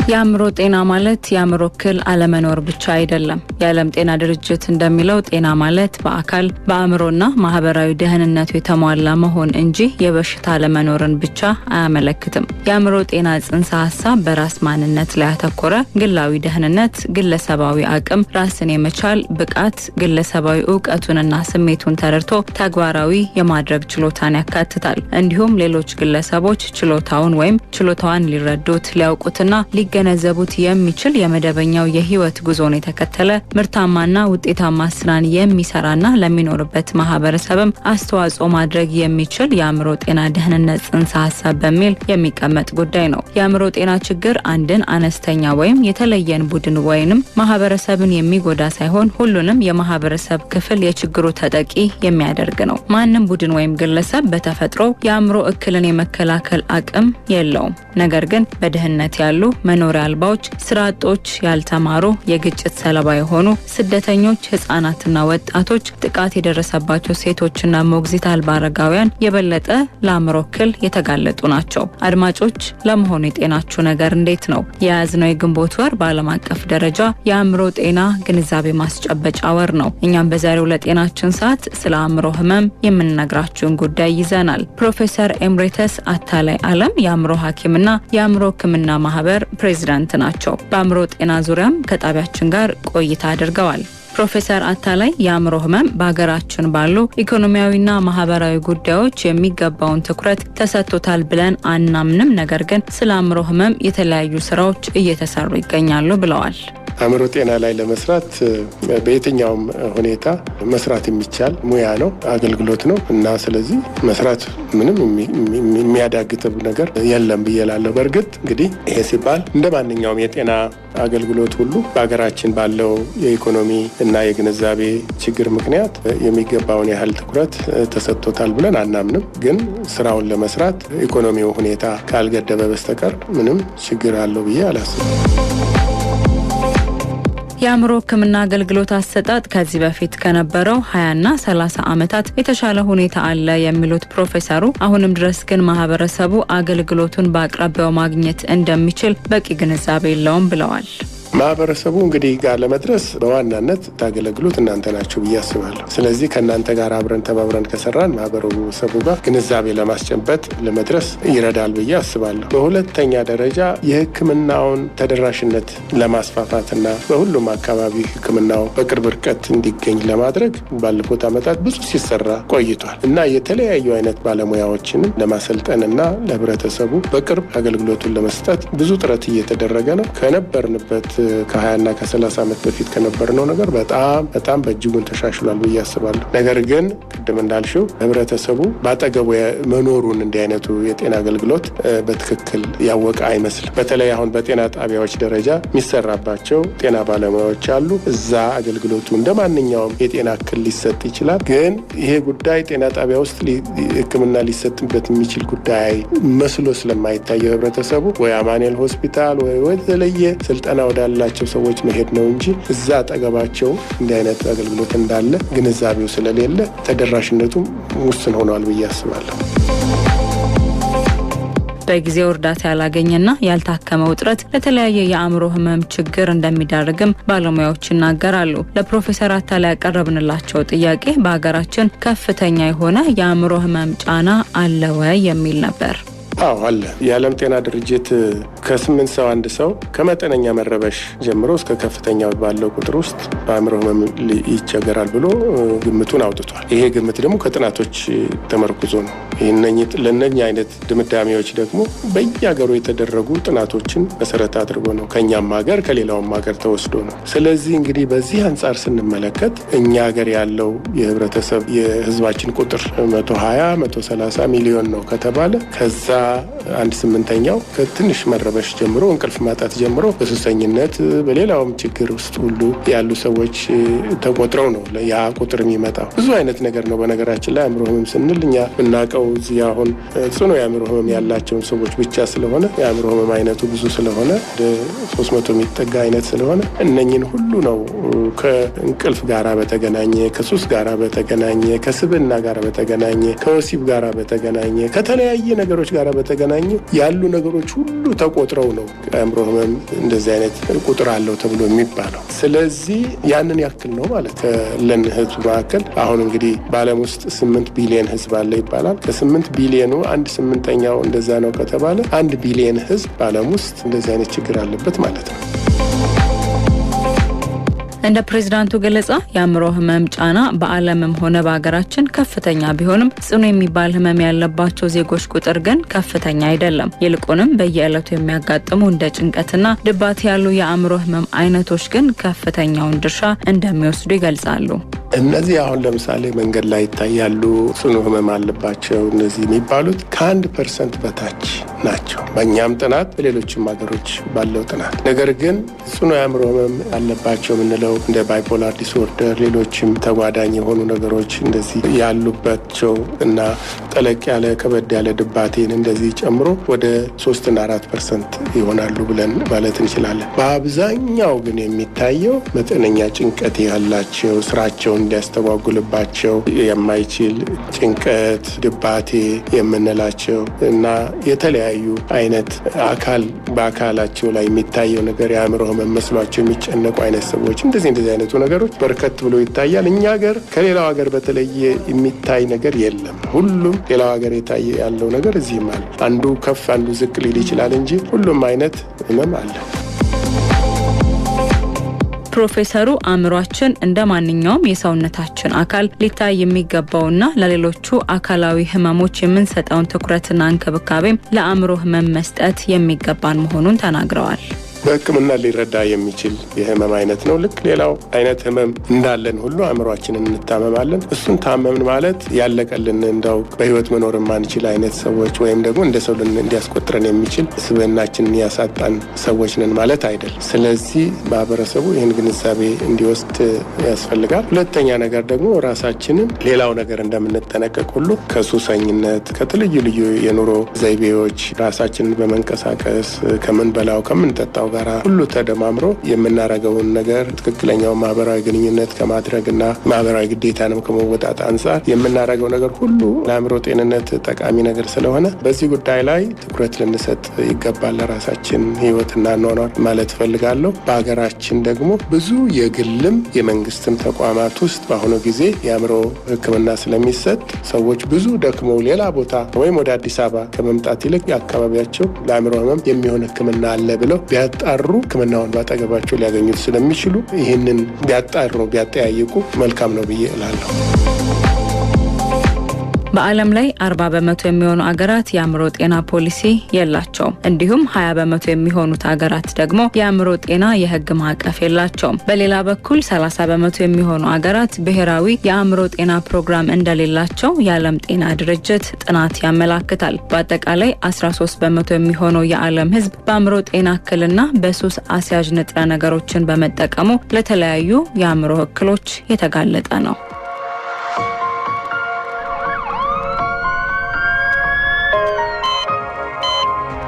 የአእምሮ ጤና ማለት የአእምሮ እክል አለመኖር ብቻ አይደለም። የዓለም ጤና ድርጅት እንደሚለው ጤና ማለት በአካል በአእምሮና ማህበራዊ ደህንነቱ የተሟላ መሆን እንጂ የበሽታ አለመኖርን ብቻ አያመለክትም። የአእምሮ ጤና ጽንሰ ሀሳብ በራስ ማንነት ላይ ያተኮረ ግላዊ ደህንነት፣ ግለሰባዊ አቅም፣ ራስን የመቻል ብቃት፣ ግለሰባዊ እውቀቱንና ስሜቱን ተረድቶ ተግባራዊ የማድረግ ችሎታን ያካትታል። እንዲሁም ሌሎች ግለሰቦች ችሎታውን ወይም ችሎታዋን ሊረዱት ሊያውቁትና ሊገነዘቡት የሚችል የመደበኛው የህይወት ጉዞን የተከተለ ምርታማና ውጤታማ ስራን የሚሰራና ለሚኖርበት ማህበረሰብም አስተዋጽኦ ማድረግ የሚችል የአእምሮ ጤና ደህንነት ጽንሰ ሀሳብ በሚል የሚቀመጥ ጉዳይ ነው። የአእምሮ ጤና ችግር አንድን አነስተኛ ወይም የተለየን ቡድን ወይንም ማህበረሰብን የሚጎዳ ሳይሆን ሁሉንም የማህበረሰብ ክፍል የችግሩ ተጠቂ የሚያደርግ ነው። ማንም ቡድን ወይም ግለሰብ በተፈጥሮ የአእምሮ እክልን የመከላከል አቅም የለውም። ነገር ግን በድህነት ያሉ መኖሪያ አልባዎች፣ ስራ አጦች፣ ያልተማሩ፣ የግጭት ሰለባ የሆኑ ስደተኞች፣ ህጻናትና ወጣቶች፣ ጥቃት የደረሰባቸው ሴቶችና ሞግዚት አልባ አረጋውያን የበለጠ ለአእምሮ እክል የተጋለጡ ናቸው። አድማጮች፣ ለመሆኑ የጤናችሁ ነገር እንዴት ነው? የያዝነው የግንቦት ወር በዓለም አቀፍ ደረጃ የአእምሮ ጤና ግንዛቤ ማስጨበጫ ወር ነው። እኛም በዛሬው ለጤናችን ሰዓት ስለ አእምሮ ህመም የምንነግራችሁን ጉዳይ ይዘናል። ፕሮፌሰር ኤምሬተስ አታላይ አለም የአእምሮ ሐኪምና የአእምሮ ህክምና ማህበር ፕሬዝዳንት ናቸው። በአእምሮ ጤና ዙሪያም ከጣቢያችን ጋር ቆይታ አድርገዋል። ፕሮፌሰር አታላይ የአእምሮ ህመም በሀገራችን ባሉ ኢኮኖሚያዊና ማህበራዊ ጉዳዮች የሚገባውን ትኩረት ተሰጥቶታል ብለን አናምንም፣ ነገር ግን ስለ አእምሮ ህመም የተለያዩ ስራዎች እየተሰሩ ይገኛሉ ብለዋል። አእምሮ ጤና ላይ ለመስራት በየትኛውም ሁኔታ መስራት የሚቻል ሙያ ነው፣ አገልግሎት ነው እና ስለዚህ መስራት ምንም የሚያዳግተው ነገር የለም ብዬ እላለሁ። በእርግጥ እንግዲህ ይሄ ሲባል እንደ ማንኛውም የጤና አገልግሎት ሁሉ በሀገራችን ባለው የኢኮኖሚ እና የግንዛቤ ችግር ምክንያት የሚገባውን ያህል ትኩረት ተሰጥቶታል ብለን አናምንም። ግን ስራውን ለመስራት ኢኮኖሚው ሁኔታ ካልገደበ በስተቀር ምንም ችግር አለው ብዬ አላስብም። የአእምሮ ህክምና አገልግሎት አሰጣጥ ከዚህ በፊት ከነበረው 20ና 30 ዓመታት የተሻለ ሁኔታ አለ የሚሉት ፕሮፌሰሩ አሁንም ድረስ ግን ማህበረሰቡ አገልግሎቱን በአቅራቢያው ማግኘት እንደሚችል በቂ ግንዛቤ የለውም ብለዋል። ማህበረሰቡ እንግዲህ ጋር ለመድረስ በዋናነት ታገለግሉት እናንተ ናችሁ ብዬ አስባለሁ። ስለዚህ ከእናንተ ጋር አብረን ተባብረን ከሰራን ማህበረሰቡ ጋር ግንዛቤ ለማስጨበጥ ለመድረስ ይረዳል ብዬ አስባለሁ። በሁለተኛ ደረጃ የህክምናውን ተደራሽነት ለማስፋፋትና በሁሉም አካባቢ ህክምናው በቅርብ ርቀት እንዲገኝ ለማድረግ ባለፉት ዓመታት ብዙ ሲሰራ ቆይቷል እና የተለያዩ አይነት ባለሙያዎችን ለማሰልጠንና ለህብረተሰቡ በቅርብ አገልግሎቱን ለመስጠት ብዙ ጥረት እየተደረገ ነው። ከነበርንበት ከ20ና ከ30 ዓመት በፊት ከነበርነው ነገር በጣም በእጅጉን ተሻሽሏል ብዬ አስባለሁ። ነገር ግን ቅድም እንዳልሽው ህብረተሰቡ ባጠገቡ መኖሩን እንዲህ አይነቱ የጤና አገልግሎት በትክክል ያወቀ አይመስልም። በተለይ አሁን በጤና ጣቢያዎች ደረጃ የሚሰራባቸው ጤና ባለሙያዎች አሉ። እዛ አገልግሎቱ እንደ ማንኛውም የጤና እክል ሊሰጥ ይችላል። ግን ይሄ ጉዳይ ጤና ጣቢያ ውስጥ ህክምና ሊሰጥበት የሚችል ጉዳይ መስሎ ስለማይታየው ህብረተሰቡ ወይ አማኑኤል ሆስፒታል ወይ የተለየ ስልጠና ወዳላቸው ሰዎች መሄድ ነው እንጂ እዛ አጠገባቸው እንዲህ አይነት አገልግሎት እንዳለ ግንዛቤው ስለሌለ ተደራሽነቱ ውስን ሆኗል ብዬ አስባለሁ። በጊዜው እርዳታ ያላገኘና ያልታከመ ውጥረት ለተለያየ የአእምሮ ህመም ችግር እንደሚዳርግም ባለሙያዎች ይናገራሉ። ለፕሮፌሰር አታላይ ያቀረብንላቸው ጥያቄ በሀገራችን ከፍተኛ የሆነ የአእምሮ ህመም ጫና አለ ወይ የሚል ነበር። አዎ አለ። የዓለም ጤና ድርጅት ከ8 ሰው አንድ ሰው ከመጠነኛ መረበሽ ጀምሮ እስከ ከፍተኛው ባለው ቁጥር ውስጥ በአእምሮ ህመም ይቸገራል ብሎ ግምቱን አውጥቷል። ይሄ ግምት ደግሞ ከጥናቶች ተመርኩዞ ነው። ለእነኛ አይነት ድምዳሜዎች ደግሞ በየሀገሩ የተደረጉ ጥናቶችን መሰረት አድርጎ ነው። ከኛም ሀገር ከሌላውም ሀገር ተወስዶ ነው። ስለዚህ እንግዲህ በዚህ አንጻር ስንመለከት እኛ ሀገር ያለው የህብረተሰብ የህዝባችን ቁጥር 120-130 ሚሊዮን ነው ከተባለ ከዛ 1/8 ከትንሽ መረበሽ ጀምሮ እንቅልፍ ማጣት ጀምሮ በሱሰኝነት በሌላውም ችግር ውስጥ ሁሉ ያሉ ሰዎች ተቆጥረው ነው ያ ቁጥር የሚመጣው። ብዙ አይነት ነገር ነው። በነገራችን ላይ አእምሮ ህመም ስንል እኛ የምናውቀው እዚህ አሁን ጽኑ የአእምሮ ህመም ያላቸውን ሰዎች ብቻ ስለሆነ የአእምሮ ህመም አይነቱ ብዙ ስለሆነ ወደ 300 የሚጠጋ አይነት ስለሆነ እነኝን ሁሉ ነው ከእንቅልፍ ጋራ በተገናኘ ከሱስ ጋራ በተገናኘ ከስብና ጋራ በተገናኘ ከወሲብ ጋራ በተገናኘ ከተለያየ ነገሮች ጋራ በተገናኘ ያሉ ነገሮች ሁሉ ተቆ ተቆጥረው ነው አእምሮ ህመም እንደዚህ አይነት ቁጥር አለው ተብሎ የሚባለው። ስለዚህ ያንን ያክል ነው ማለት ለን ህዝብ መካከል አሁን እንግዲህ በዓለም ውስጥ 8 ቢሊዮን ህዝብ አለ ይባላል። ከ8 ቢሊዮኑ 1/8 እንደዛ ነው ከተባለ 1 ቢሊዮን ህዝብ በዓለም ውስጥ እንደዚህ አይነት ችግር አለበት ማለት ነው። እንደ ፕሬዝዳንቱ ገለጻ የአእምሮ ህመም ጫና በዓለምም ሆነ በሀገራችን ከፍተኛ ቢሆንም ጽኑ የሚባል ህመም ያለባቸው ዜጎች ቁጥር ግን ከፍተኛ አይደለም። ይልቁንም በየዕለቱ የሚያጋጥሙ እንደ ጭንቀትና ድባቴ ያሉ የአእምሮ ህመም አይነቶች ግን ከፍተኛውን ድርሻ እንደሚወስዱ ይገልጻሉ። እነዚህ አሁን ለምሳሌ መንገድ ላይ ይታያሉ፣ ጽኑ ህመም አለባቸው እነዚህ የሚባሉት ከ1% በታች ናቸው በእኛም ጥናት በሌሎችም ሀገሮች ባለው ጥናት። ነገር ግን ጽኑ የአእምሮ ህመም አለባቸው የምንለው እንደ ባይፖላር ዲስኦርደር፣ ሌሎችም ተጓዳኝ የሆኑ ነገሮች እንደዚህ ያሉባቸው እና ጠለቅ ያለ ከበድ ያለ ድባቴን እንደዚህ ጨምሮ ወደ 3 እና 4% ይሆናሉ ብለን ማለት እንችላለን። በአብዛኛው ግን የሚታየው መጠነኛ ጭንቀት ያላቸው ስራቸውን እንዲያስተጓጉልባቸው የማይችል ጭንቀት፣ ድባቴ የምንላቸው እና የተለያዩ አይነት በአካላቸው ላይ የሚታየው ነገር የአእምሮ ህመም መስሏቸው የሚጨነቁ አይነት ሰዎች እንደዚህ አይነቱ ነገሮች በርከት ብሎ ይታያል። እኛ ሀገር ከሌላው ሀገር በተለየ የሚታይ ነገር የለም። ሁሉም ሌላው ሀገር የታየ ያለው ነገር እዚህም አለ። አንዱ ከፍ አንዱ ዝቅ ሊል ይችላል እንጂ ሁሉም አይነት ህመም አለ። ፕሮፌሰሩ አእምሯችን እንደ ማንኛውም የሰውነታችን አካል ሊታይ የሚገባውና ለሌሎቹ አካላዊ ህመሞች የምንሰጠውን ትኩረትና እንክብካቤም ለአእምሮ ህመም መስጠት የሚገባን መሆኑን ተናግረዋል። በሕክምና ሊረዳ የሚችል የህመም አይነት ነው። ልክ ሌላው አይነት ህመም እንዳለን ሁሉ አእምሯችንን እንታመማለን። እሱን ታመምን ማለት ያለቀልን እንዳው በህይወት መኖር የማንችል አይነት ሰዎች ወይም ደግሞ እንደ ሰው እንዲያስቆጥረን የሚችል ስብዕናችንን ያሳጣን ሰዎች ነን ማለት አይደል። ስለዚህ ማህበረሰቡ ይህን ግንዛቤ እንዲወስድ ያስፈልጋል። ሁለተኛ ነገር ደግሞ ራሳችንን ሌላው ነገር እንደምንጠነቀቅ ሁሉ ከሱሰኝነት፣ ከተለዩ ልዩ የኑሮ ዘይቤዎች ራሳችንን በመንቀሳቀስ ከምንበላው ከምንጠጣው ጋራ ሁሉ ተደማምሮ የምናረገውን ነገር ትክክለኛው ማህበራዊ ግንኙነት ከማድረግና ማህበራዊ ግዴታንም ከመወጣት አንጻር የምናረገው ነገር ሁሉ ለአእምሮ ጤንነት ጠቃሚ ነገር ስለሆነ በዚህ ጉዳይ ላይ ትኩረት ልንሰጥ ይገባል። ለራሳችን ህይወትና ኗኗር ማለት ፈልጋለሁ። በሀገራችን ደግሞ ብዙ የግልም የመንግስትም ተቋማት ውስጥ በአሁኑ ጊዜ የአእምሮ ሕክምና ስለሚሰጥ ሰዎች ብዙ ደክመው ሌላ ቦታ ወይም ወደ አዲስ አበባ ከመምጣት ይልቅ የአካባቢያቸው ለአእምሮ ህመም የሚሆን ሕክምና አለ ብለው ቢያጣሩ ሕክምናውን ባጠገባቸው ሊያገኙት ስለሚችሉ ይህንን ቢያጠያይቁ መልካም ነው ብዬ እላለሁ። በዓለም ላይ 40 በመቶ የሚሆኑ አገራት የአእምሮ ጤና ፖሊሲ የላቸውም። እንዲሁም 20 በመቶ የሚሆኑት አገራት ደግሞ የአእምሮ ጤና የህግ ማዕቀፍ የላቸውም። በሌላ በኩል 30 በመቶ የሚሆኑ አገራት ብሔራዊ የአእምሮ ጤና ፕሮግራም እንደሌላቸው የዓለም ጤና ድርጅት ጥናት ያመላክታል። በአጠቃላይ 13 በመቶ የሚሆነው የዓለም ህዝብ በአእምሮ ጤና እክልና በሱስ አስያዥ ንጥረ ነገሮችን በመጠቀሙ ለተለያዩ የአእምሮ እክሎች የተጋለጠ ነው።